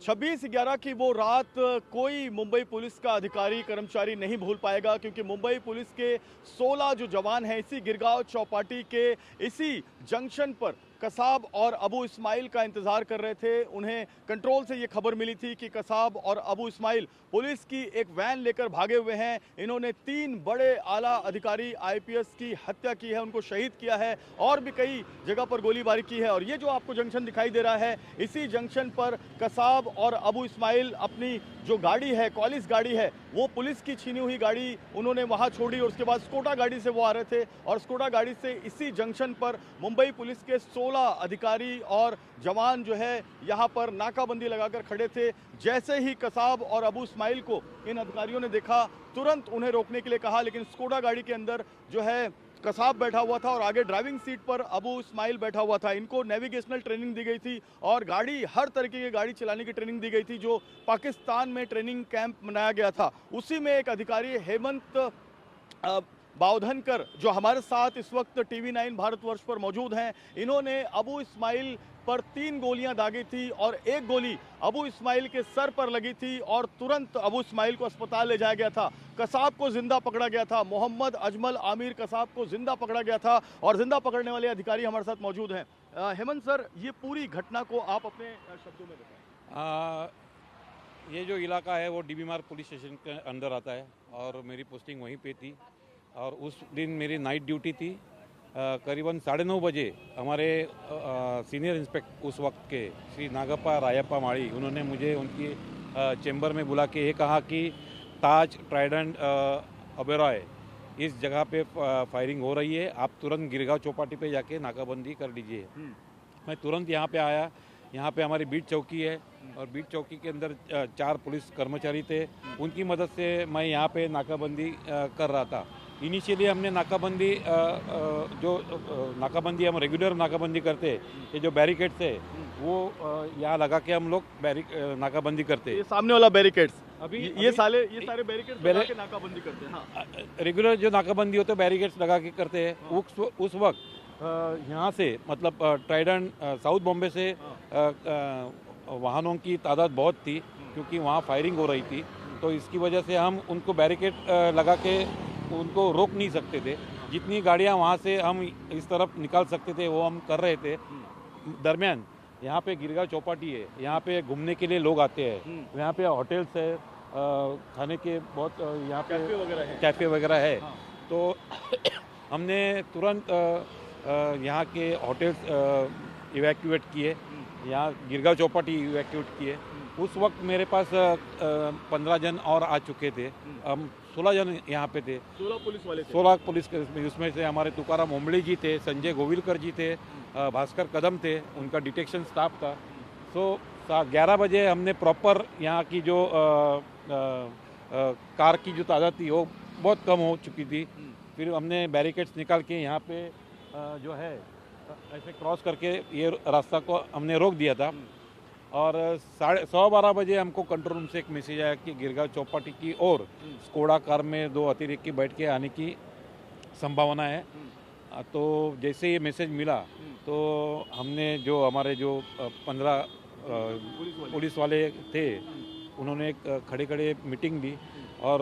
26/11 की वो रात कोई मुंबई पुलिस का अधिकारी कर्मचारी नहीं भूल पाएगा, क्योंकि मुंबई पुलिस के 16 जो जवान हैं इसी गिरगांव चौपाटी के इसी जंक्शन पर कसाब और अबू इस्माइल का इंतजार कर रहे थे। उन्हें कंट्रोल से ये खबर मिली थी कि कसाब और अबू इस्माइल पुलिस की एक वैन लेकर भागे हुए हैं। इन्होंने 3 बड़े आला अधिकारी आईपीएस की हत्या की है, उनको शहीद किया है और भी कई जगह पर गोलीबारी की है। और ये जो आपको जंक्शन दिखाई दे रहा है, इसी जंक्शन पर कसाब और अबू इस्माइल अपनी जो गाड़ी है, कॉलिस गाड़ी है, वो पुलिस की छीनी हुई गाड़ी उन्होंने वहां छोड़ी और उसके बाद स्कोडा गाड़ी से वो आ रहे थे और स्कोडा गाड़ी से इसी जंक्शन पर मुंबई पुलिस के 16 अधिकारी और जवान जो है यहां पर नाकाबंदी लगाकर खड़े थे। जैसे ही कसाब और अबू इस्माइल को इन अधिकारियों ने देखा, तुरंत उन्हें रोकने के लिए कहा, लेकिन स्कोडा गाड़ी के अंदर जो है कसाब बैठा हुआ था और आगे ड्राइविंग सीट पर अबू इस्माइल बैठा हुआ था। इनको नेविगेशनल ट्रेनिंग दी गई थी और गाड़ी, हर तरीके की गाड़ी चलाने की ट्रेनिंग दी गई थी जो पाकिस्तान में ट्रेनिंग कैंप मनाया गया था। उसी में एक अधिकारी हेमंत बावधनकर जो हमारे साथ इस वक्त टीवी9 भारतवर्ष पर मौजूद हैं, इन्होंने अबू इस्माइल पर 3 गोलियां दागी थी और एक गोली अबू इस्माइल के सर पर लगी थी और तुरंत अबू इस्माइल को अस्पताल ले जाया गया था। कसाब को जिंदा पकड़ा गया था, मोहम्मद अजमल आमिर कसाब को जिंदा पकड़ा गया था और जिंदा पकड़ने वाले अधिकारी हमारे साथ मौजूद हैं। हेमंत सर, ये पूरी घटना को आप अपने शब्दों में बताएं। ये जो इलाका है वो डीबी मार्ग पुलिस स्टेशन के अंदर आता है और मेरी पोस्टिंग वहीं पे थी और उस दिन मेरी नाइट ड्यूटी थी। करीबन 9:30 बजे हमारे सीनियर इंस्पेक्टर उस वक्त के श्री नागप्पा रायप्पा माड़ी, उन्होंने मुझे उनकी चेंबर में बुला के ये कहा कि ताज ट्राइडेंट अबेरॉय इस जगह पे फायरिंग हो रही है, आप तुरंत गिरगांव चौपाटी पे जाके नाकाबंदी कर लीजिए। मैं तुरंत यहाँ पे आया। यहाँ पे हमारी बीट चौकी है और बीट चौकी के अंदर 4 पुलिस कर्मचारी थे, उनकी मदद से मैं यहाँ पे नाकाबंदी कर रहा था। इनिशियली हमने नाकाबंदी नाकाबंदी हम रेगुलर नाकाबंदी करते, ये जो बैरिकेड्स है वो यहाँ लगा के हम लोग नाकाबंदी करते। ये सामने वाला बैरिकेड्स, अभी ये सारे बैरिकेड्स लगा के नाकाबंदी करते हैं। हाँ। रेगुलर जो नाकाबंदी होते बैरिकेड्स लगा के करते हैं। हाँ। उस वक्त यहाँ से मतलब ट्राइडेंट साउथ बॉम्बे से वाहनों की तादाद बहुत थी, क्योंकि वहाँ फायरिंग हो रही थी, तो इसकी वजह से हम उनको बैरिकेड लगा के उनको रोक नहीं सकते थे। जितनी गाड़ियाँ वहाँ से हम इस तरफ निकाल सकते थे वो हम कर रहे थे। दरमियान यहाँ पे गिरगांव चौपाटी है, यहाँ पे घूमने के लिए लोग आते हैं, यहाँ पे होटल्स है, खाने के बहुत यहाँ पे कैफ़े वगैरह है। हाँ। तो हमने तुरंत यहाँ के होटल्स इवैक्यूएट किए, यहाँ गिरगांव चौपाटी इवैक्यूएट किए। उस वक्त मेरे पास 15 जन और आ चुके थे, हम 16 जन यहाँ पे थे। 16 पुलिस वाले थे। 16 पुलिस के उसमें से हमारे तुकाराम ओमड़े जी थे, संजय गोविलकर जी थे, भास्कर कदम थे, उनका डिटेक्शन स्टाफ था। सो 11 बजे हमने प्रॉपर यहाँ की जो कार की जो तादाद थी वो बहुत कम हो चुकी थी। फिर हमने बैरिकेड्स निकाल के यहाँ पे जो है ऐसे क्रॉस करके ये रास्ता को हमने रोक दिया था। और 12:15 बजे हमको कंट्रोल रूम से एक मैसेज आया कि गिरगांव चौपाटी की ओर स्कोडा कार में 2 अतिरेकी बैठ के आने की संभावना है। तो जैसे ये मैसेज मिला तो हमने जो हमारे जो 15 पुलिस वाले थे, उन्होंने एक खड़े मीटिंग ली और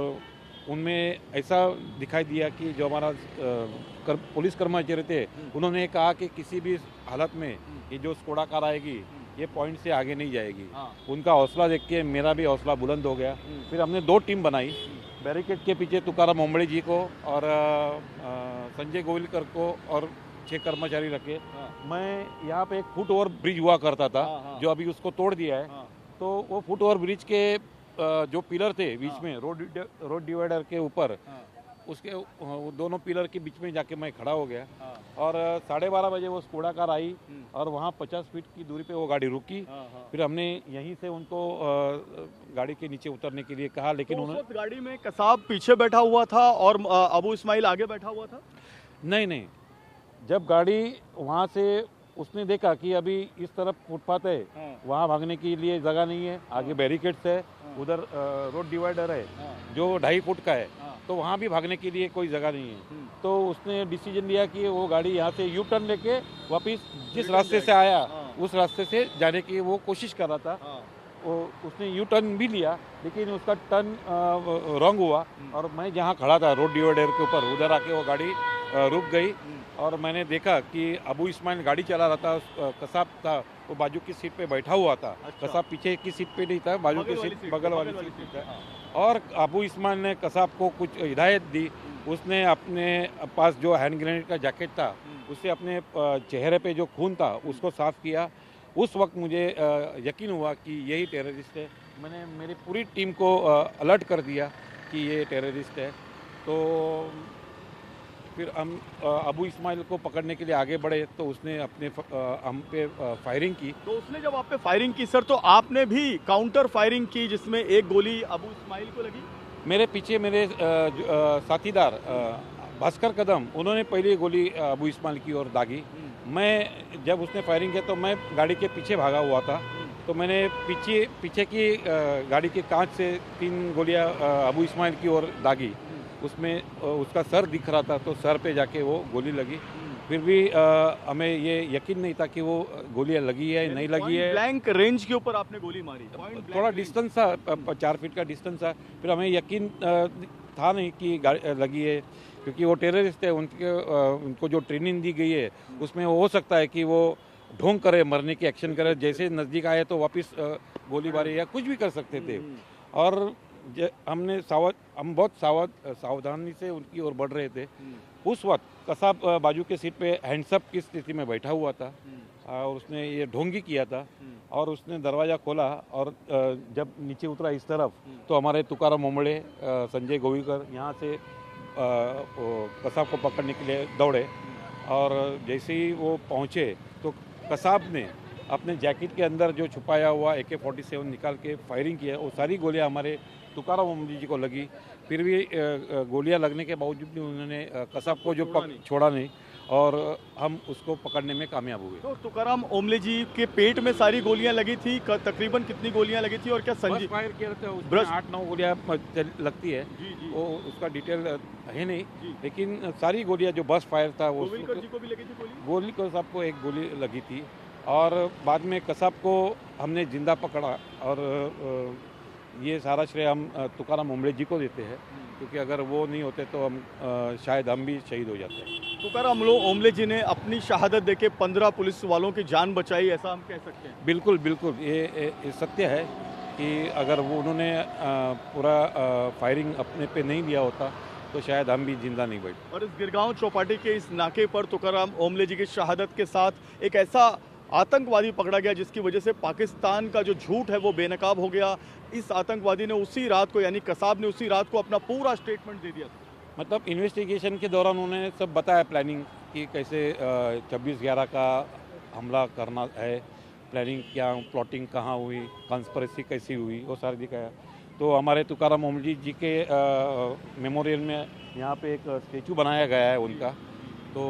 उनमें ऐसा दिखाई दिया कि जो हमारा पुलिस कर्मचारी थे, उन्होंने कहा कि किसी भी हालत में ये जो स्कोडा कार आएगी ये पॉइंट से आगे नहीं जाएगी। हाँ। उनका हौसला देख के मेरा भी हौसला बुलंद हो गया। फिर हमने 2 टीम बनाई, बैरिकेड के पीछे तुकाराम ओमड़े जी को और संजय गोविलकर को और 6 कर्मचारी रखे। हाँ। मैं यहाँ पे एक फुट ओवर ब्रिज हुआ करता था। हाँ। जो अभी उसको तोड़ दिया है। हाँ। तो वो फुट ओवर ब्रिज के जो पिलर थे बीच में, रोड डिवाइडर के ऊपर, उसके दोनों पिलर के बीच में जाके मैं खड़ा हो गया। और 12:30 बजे वो स्कोडा कार आई और वहाँ 50 फीट की दूरी पे वो गाड़ी रुकी। फिर हमने यहीं से उनको गाड़ी के नीचे उतरने के लिए कहा, लेकिन तो उन्होंने गाड़ी में कसाब पीछे बैठा हुआ था और अबू इस्माइल आगे बैठा हुआ था। नहीं, जब गाड़ी वहाँ से उसने देखा कि अभी इस तरफ फुटपाथ है, वहाँ भागने के लिए जगह नहीं है, आगे बैरिकेड्स है, उधर रोड डिवाइडर है जो 2.5 फुट का है, तो वहाँ भी भागने के लिए कोई जगह नहीं है। तो उसने डिसीजन लिया कि वो गाड़ी यहाँ से यू टर्न लेके वापस जिस रास्ते से आया उस रास्ते से जाने की वो कोशिश कर रहा था। उसने यू टर्न भी लिया, लेकिन उसका टर्न रॉन्ग हुआ और मैं जहाँ खड़ा था रोड डिवाइडर के ऊपर, उधर आके वो गाड़ी रुक गई और मैंने देखा कि अबू इस्माइल गाड़ी चला रहा था, कसाब था वो बाजू की सीट पे बैठा हुआ था। अच्छा। कसाब पीछे की सीट पे नहीं था, बाजू की सीट बगल वाली सीट पे था। हाँ। और अबू इस्माइल ने कसाब को कुछ हिदायत दी। उसने अपने पास जो हैंड ग्रेनेड का जैकेट था उससे अपने चेहरे पे जो खून था उसको साफ किया। उस वक्त मुझे यकीन हुआ कि यही टेररिस्ट है। मैंने मेरी पूरी टीम को अलर्ट कर दिया कि ये टेररिस्ट है। तो फिर हम अबू इस्माइल को पकड़ने के लिए आगे बढ़े तो उसने हम पे फायरिंग की। तो उसने जब आप पे फायरिंग की सर, तो आपने भी काउंटर फायरिंग की जिसमें एक गोली अबू इस्माइल को लगी? मेरे पीछे मेरे साथीदार भास्कर कदम, उन्होंने पहली गोली अबू इस्माइल की ओर दागी। मैं जब उसने फायरिंग किया तो मैं गाड़ी के पीछे भागा हुआ था, तो मैंने पीछे की गाड़ी के कांच से 3 गोलियां अबू इस्माइल की ओर दागी। उसमें उसका सर दिख रहा था, तो सर पे जाके वो गोली लगी। फिर भी हमें ये यकीन नहीं था कि वो गोलियां लगी है नहीं लगी है। ब्लैंक रेंज के ऊपर आपने गोली मारी? थोड़ा डिस्टेंस था, 4 फीट का डिस्टेंस था। फिर हमें यकीन था नहीं कि गाड़ी लगी है, क्योंकि वो टेररिस्ट है। उनको जो ट्रेनिंग दी गई है उसमें हो सकता है कि वो ढोंग करे, मरने की एक्शन करे, जैसे नज़दीक आए तो वापस गोलीबारी या कुछ भी कर सकते थे। और हम बहुत सावधानी से उनकी ओर बढ़ रहे थे। उस वक्त कसाब बाजू के सीट पे हैंड्सअप की स्थिति में बैठा हुआ था और उसने ये ढोंगी किया था और उसने दरवाज़ा खोला और जब नीचे उतरा इस तरफ, तो हमारे तुकाराम ओमड़े, संजय गोविकर यहाँ से कसाब को पकड़ने के लिए दौड़े। और जैसे ही वो पहुँचे तो कसाब ने अपने जैकेट के अंदर जो छुपाया हुआ AK-47 निकाल के फायरिंग किया। वो सारी गोलियां हमारे तुकाराम ओमजी जी को लगी। फिर भी गोलियां लगने के बावजूद भी उन्होंने कसाब को जो छोड़ा नहीं और हम उसको पकड़ने में कामयाब हुए। तो तुकाराम ओमले जी के पेट में सारी गोलियां लगी थी? तकरीबन कितनी गोलियां लगी थी? और क्या संजय फायर किया था उसमें 8-9 गोलियां लगती है। वो उसका डिटेल है नहीं, लेकिन सारी गोलियां जो बस फायर था वो गोविलकर जी को भी लगी थी गोली? गोविलकर साहब को एक गोली लगी थी। और बाद में कसाब को हमने जिंदा पकड़ा और ये सारा श्रेय हम तुकाराम ओमले जी को देते हैं, क्योंकि अगर वो नहीं होते तो हम शायद हम भी शहीद हो जाते। तुकाराम ओमले जी ने अपनी शहादत देके 15 पुलिस वालों की जान बचाई, ऐसा हम कह सकते हैं? बिल्कुल बिल्कुल, ये सत्य है कि अगर वो उन्होंने पूरा फायरिंग अपने पे नहीं दिया होता तो शायद हम भी जिंदा नहीं बैठे। और इस गिरगांव चौपाटी के इस नाके पर तुकाराम ओमले जी की शहादत के साथ एक ऐसा आतंकवादी पकड़ा गया जिसकी वजह से पाकिस्तान का जो झूठ है वो बेनकाब हो गया। इस आतंकवादी ने उसी रात को, यानी कसाब ने उसी रात को अपना पूरा स्टेटमेंट दे दिया था। मतलब इन्वेस्टिगेशन के दौरान उन्होंने सब बताया, प्लानिंग कि कैसे 26/11 का हमला करना है, प्लानिंग क्या, प्लॉटिंग कहाँ हुई, कॉन्स्पिरेसी कैसी हुई, वो सारी दिखाया। तो हमारे तुकाराम ओमजी जी के मेमोरियल में यहाँ पे एक स्टेचू बनाया गया है उनका। तो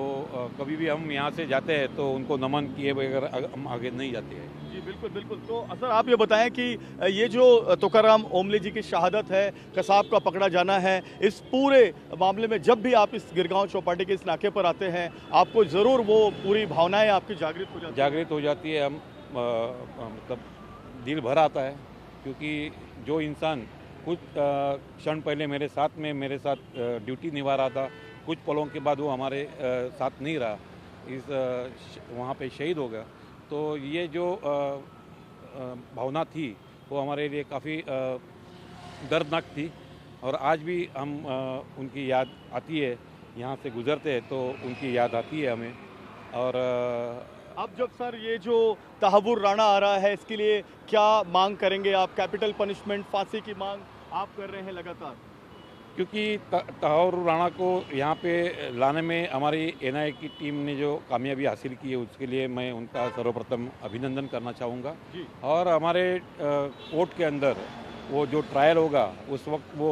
कभी भी हम यहाँ से जाते हैं तो उनको नमन किए बगैर हम आगे नहीं जाते हैं। जी बिल्कुल बिल्कुल। तो सर आप ये बताएं कि ये जो तुकाराम ओमले जी की शहादत है, कसाब का पकड़ा जाना है, इस पूरे मामले में जब भी आप इस गिरगांव चौपाटी के इस नाके पर आते हैं आपको ज़रूर वो पूरी भावनाएं आपकी जागृत हो जाती है। हम मतलब दिल भर आता है, क्योंकि जो इंसान कुछ क्षण पहले मेरे साथ ड्यूटी निभा रहा था, कुछ पलों के बाद वो हमारे साथ नहीं रहा, वहाँ पे शहीद हो गया। तो ये जो भावना थी वो हमारे लिए काफ़ी दर्दनाक थी। और आज भी हम उनकी याद आती है, यहाँ से गुज़रते हैं तो उनकी याद आती है हमें। और अब जब सर ये जो तहव्वुर राणा आ रहा है, इसके लिए क्या मांग करेंगे आप? कैपिटल पनिशमेंट, फांसी की मांग आप कर रहे हैं लगातार, क्योंकि तहव्वुर राणा को यहाँ पे लाने में हमारी NIA की टीम ने जो कामयाबी हासिल की है उसके लिए मैं उनका सर्वप्रथम अभिनंदन करना चाहूँगा। और हमारे कोर्ट के अंदर वो जो ट्रायल होगा उस वक्त वो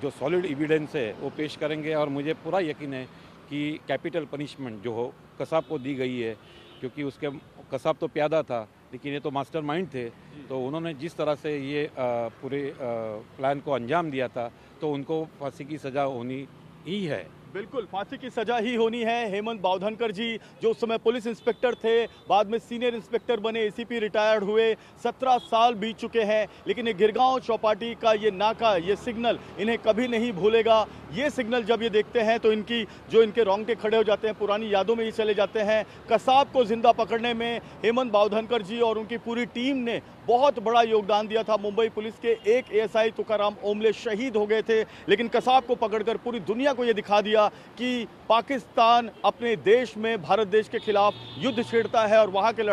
जो सॉलिड एविडेंस है वो पेश करेंगे। और मुझे पूरा यकीन है कि कैपिटल पनिशमेंट जो हो कसाब को दी गई है, क्योंकि उसके कसाब तो प्यादा था लेकिन ये तो मास्टरमाइंड थे। तो उन्होंने जिस तरह से ये पूरे प्लान को अंजाम दिया था तो उनको फांसी की सज़ा होनी ही है। बिल्कुल फांसी की सजा ही होनी है। हेमंत बावधनकर जी जो उस समय पुलिस इंस्पेक्टर थे, बाद में सीनियर इंस्पेक्टर बने, एसीपी रिटायर्ड हुए, 17 साल बीत चुके हैं, लेकिन ये गिरगांव चौपाटी का ये नाका, ये सिग्नल इन्हें कभी नहीं भूलेगा। ये सिग्नल जब ये देखते हैं तो इनके रोंगटे खड़े हो जाते हैं, पुरानी यादों में ही चले जाते हैं। कसाब को जिंदा पकड़ने में हेमंत बावधनकर जी और उनकी पूरी टीम ने बहुत बड़ा योगदान दिया था। मुंबई पुलिस के एक एएसआई तुकाराम ओमले शहीद हो गए थे, लेकिन कसाब को पकड़कर पूरी दुनिया को यह दिखा दिया कि पाकिस्तान अपने देश में भारत देश के खिलाफ युद्ध छेड़ता है और वहां के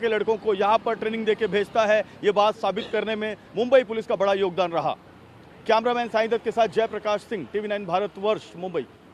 लड़कों को यहां पर ट्रेनिंग देके भेजता है। ये बात साबित करने में मुंबई पुलिस का बड़ा योगदान रहा। कैमरामैन साईं दत्त के साथ जयप्रकाश सिंह, टीवी 9 भारतवर्ष, मुंबई।